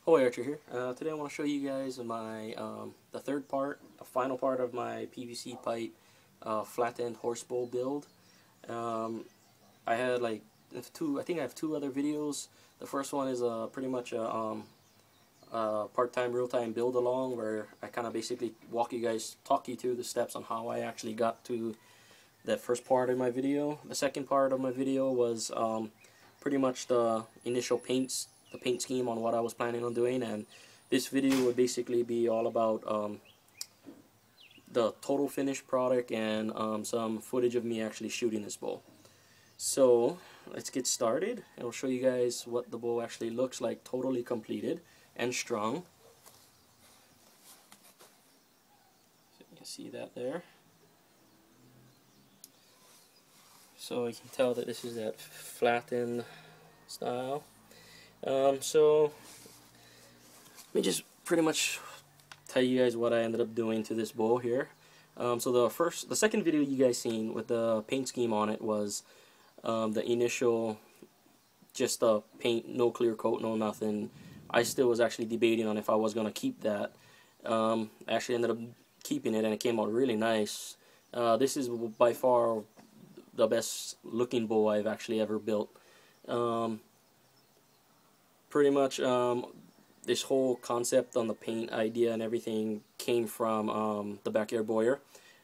Boy Archer here. Today I want to show you guys my the final part of my PVC pipe flattened horse bowl build. I had like I think I have two other videos. The first one is pretty much a part-time, real-time build along where I kind of basically talk you through the steps on how I actually got to that first part of my video. The second part of my video was pretty much the initial paint scheme on what I was planning on doing, and this video would basically be all about the total finished product and some footage of me actually shooting this bowl. So let's get started, and I'll show you guys what the bowl actually looks like totally completed and strung. So you can see that there. So you can tell that this is that flattened style. So let me just pretty much tell you guys what I ended up doing to this bowl here. So the second video you guys seen with the paint scheme on it was the initial, just the paint, no clear coat, no nothing. I still was actually debating on if I was gonna keep that. I actually ended up keeping it, and it came out really nice. This is by far the best looking bowl I've actually ever built. Pretty much this whole concept on the paint idea and everything came from the Backyard Boyer.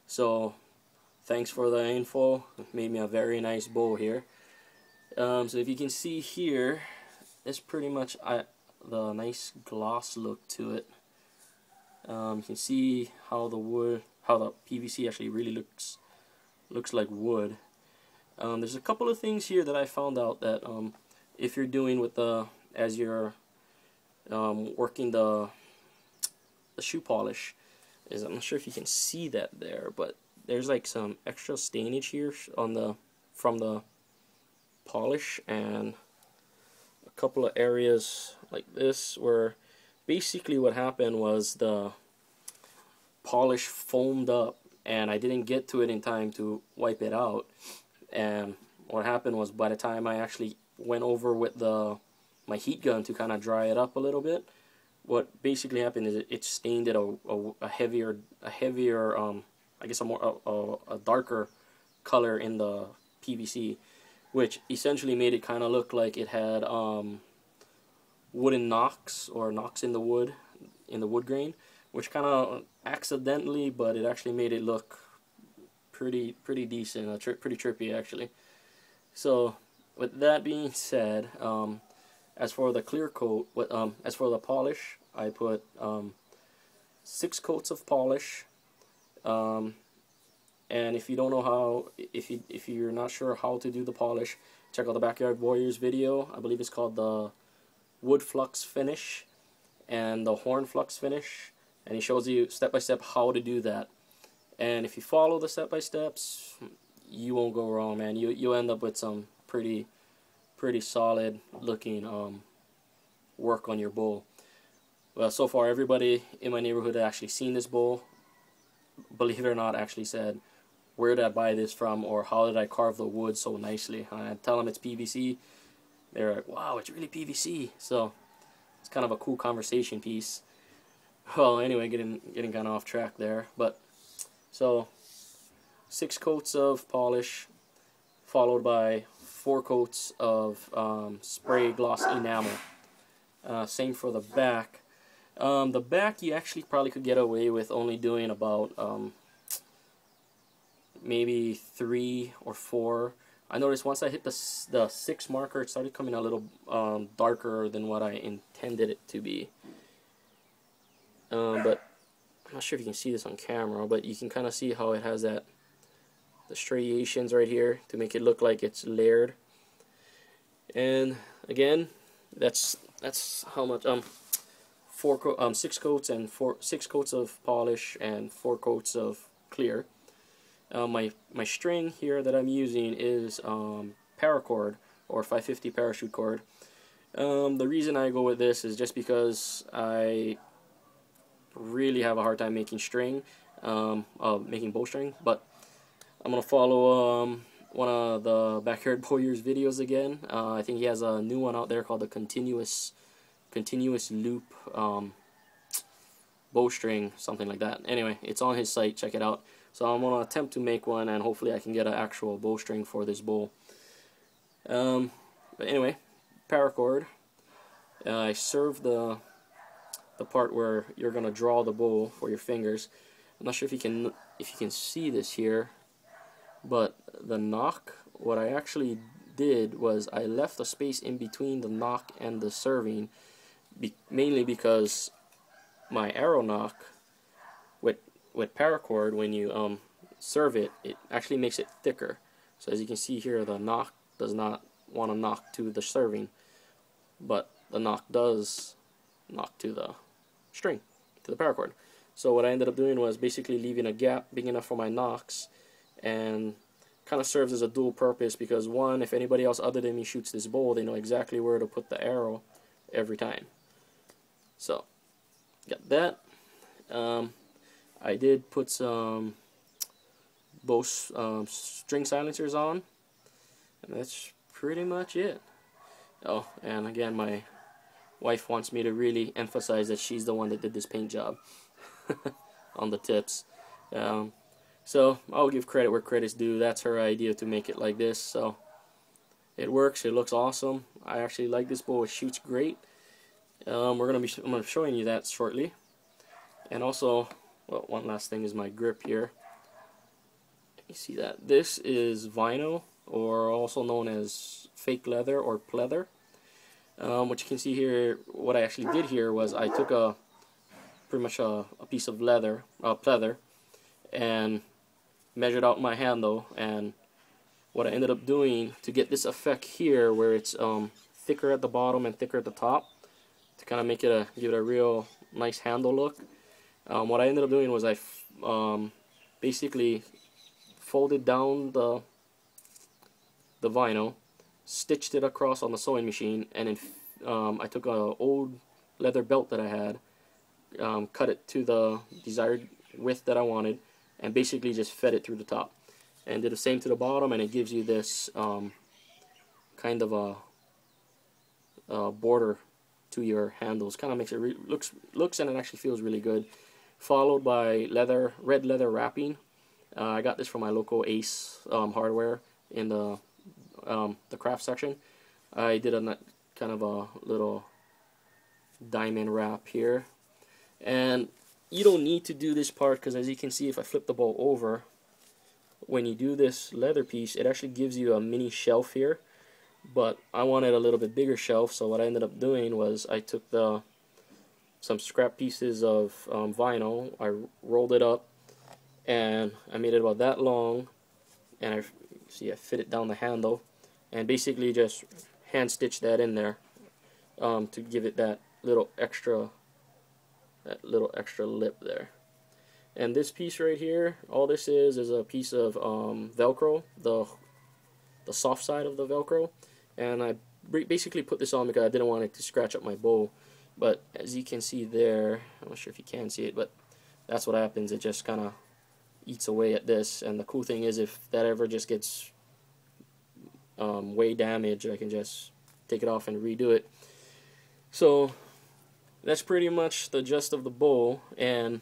So thanks for the info. It made me a very nice bowl here. So if you can see here, it's pretty much the nice gloss look to it. You can see how the PVC actually really looks like wood. There's a couple of things here that I found out that if you're doing with as you're working the shoe polish, I'm not sure if you can see that there, but there's like some extra stainage here from the polish, and a couple of areas like this where basically what happened was the polish foamed up and I didn't get to it in time to wipe it out. And what happened was, by the time I actually went over with my heat gun to kind of dry it up a little bit, what basically happened is it stained it a heavier I guess a darker color in the PVC, which essentially made it kind of look like it had wooden knocks or knocks in the wood grain, which kind of accidentally, but it actually made it look pretty decent, pretty trippy actually. So with that being said, as for the clear coat, as for the polish, I put 6 coats of polish. And if you don't know how, if you're not sure how to do the polish, check out the Backyard Warriors video. I believe it's called the wood flux finish and the horn flux finish, and he shows you step by step how to do that. And if you follow the step-by-steps, you won't go wrong, man. You'll end up with some pretty solid looking work on your bowl. Well, so far everybody in my neighborhood that actually seen this bowl, believe it or not, actually said, where did I buy this from, or how did I carve the wood so nicely? And I tell them it's PVC. They're like, wow, it's really PVC. So it's kind of a cool conversation piece. Well, anyway, getting kind of off track there, but so 6 coats of polish, followed by 4 coats of spray gloss enamel. Same for the back. The back you actually probably could get away with only doing about maybe 3 or 4. I noticed once I hit the 6 marker, it started coming a little darker than what I intended it to be. But I'm not sure if you can see this on camera, but you can kind of see how it has the striations right here to make it look like it's layered. And again, that's how much 6 coats and 6 coats of polish and 4 coats of clear. My string here that I'm using is paracord, or 550 parachute cord. The reason I go with this is just because I really have a hard time making making bowstring, but I'm gonna follow one of the Backyard Boyers videos again. I think he has a new one out there called the continuous continuous loop bowstring, something like that. Anyway, it's on his site, check it out. So I'm gonna attempt to make one, and hopefully I can get an actual bowstring for this bowl. But anyway, paracord. I served the part where you're gonna draw the bowl for your fingers. I'm not sure if you can see this here, but the knock, what I actually did was I left a space in between the knock and the serving, mainly because my arrow knock with paracord, when you serve it, it actually makes it thicker. So as you can see here, the knock does not want to knock to the serving, but the knock does knock to the string, to the paracord. So what I ended up doing was basically leaving a gap big enough for my knocks, and kind of serves as a dual purpose, because one, if anybody else other than me shoots this bowl, they know exactly where to put the arrow every time. So got that. I did put some Bose string silencers on, and that's pretty much it. Oh, and again, my wife wants me to really emphasize that she's the one that did this paint job on the tips. So I'll give credit where credit's due. That's her idea to make it like this, so it works. It looks awesome. I actually like this bowl. It shoots great. I'm gonna be showing you that shortly. And also, well, one last thing is my grip here. You see that? This is vinyl, or also known as fake leather or pleather. What you can see here, what I actually did here was I took pretty much a piece of leather, pleather, and measured out my handle. And what I ended up doing to get this effect here, where it's thicker at the bottom and thicker at the top, to kind of make it give it a real nice handle look. What I ended up doing was I basically folded down the vinyl, stitched it across on the sewing machine, and then I took an old leather belt that I had, cut it to the desired width that I wanted, and basically just fed it through the top, and did the same to the bottom, and it gives you this kind of a border to your handles. Kind of makes it looks and it actually feels really good. Followed by red leather wrapping. I got this from my local Ace hardware in the craft section. I did a kind of a little diamond wrap here, and you don't need to do this part, because as you can see, if I flip the bowl over, when you do this leather piece, it actually gives you a mini shelf here, but I wanted a little bit bigger shelf. So what I ended up doing was I took some scrap pieces of vinyl, I rolled it up, and I made it about that long, and I fit it down the handle, and basically just hand stitched that in there to give it that little extra lip there. And this piece right here, all this is a piece of Velcro, the soft side of the Velcro, and I basically put this on because I didn't want it to scratch up my bowl. But as you can see there, I'm not sure if you can see it, but that's what happens. It just kind of eats away at this. And the cool thing is, if that ever just gets way damaged, I can just take it off and redo it. So that's pretty much the gist of the bowl. And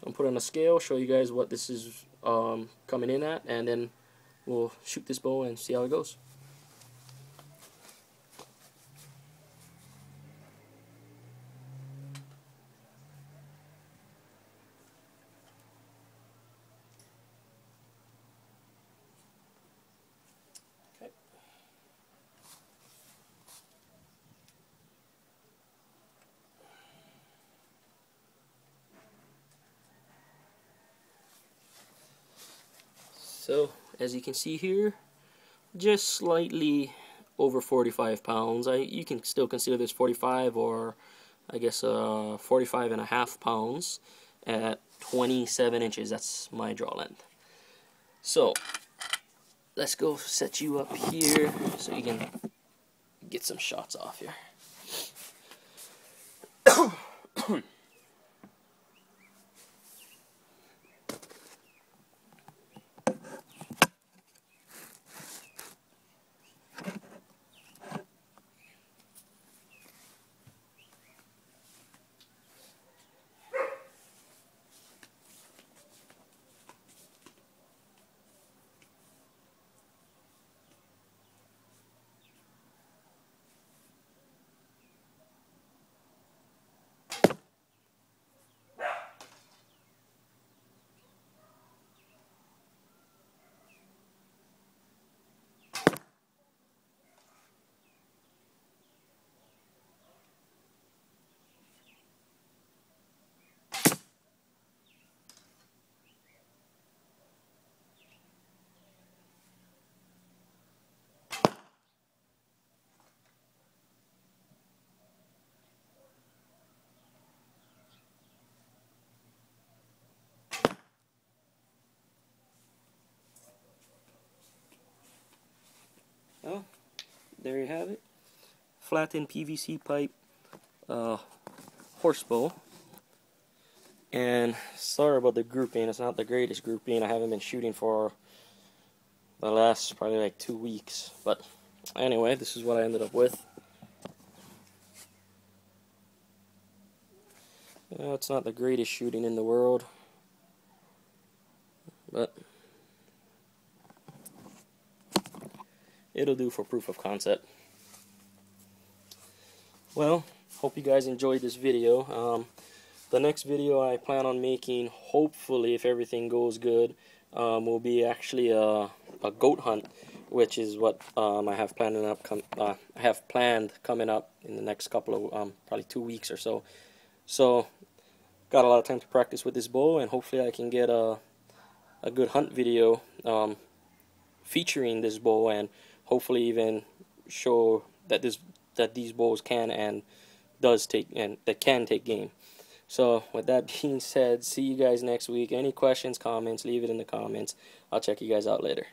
I'll put on a scale, show you guys what this is coming in at, and then we'll shoot this bowl and see how it goes. So, as you can see here, just slightly over 45 pounds. You can still consider this 45, or I guess 45.5 pounds at 27 inches. That's my draw length. So, let's go set you up here so you can get some shots off here. there you have it. Flattened PVC pipe horse bow. And sorry about the grouping, it's not the greatest grouping. I haven't been shooting for the last probably like 2 weeks. But anyway, this is what I ended up with. It's not the greatest shooting in the world, but it'll do for proof of concept. Well, hope you guys enjoyed this video. The next video I plan on making, hopefully if everything goes good, will be actually a goat hunt, which is what I have planned coming up in the next couple of probably 2 weeks or so. So got a lot of time to practice with this bow, and hopefully I can get a good hunt video featuring this bow, and hopefully even show that these bows can and can take game. So with that being said, see you guys next week. Any questions, comments, leave it in the comments. I'll check you guys out later.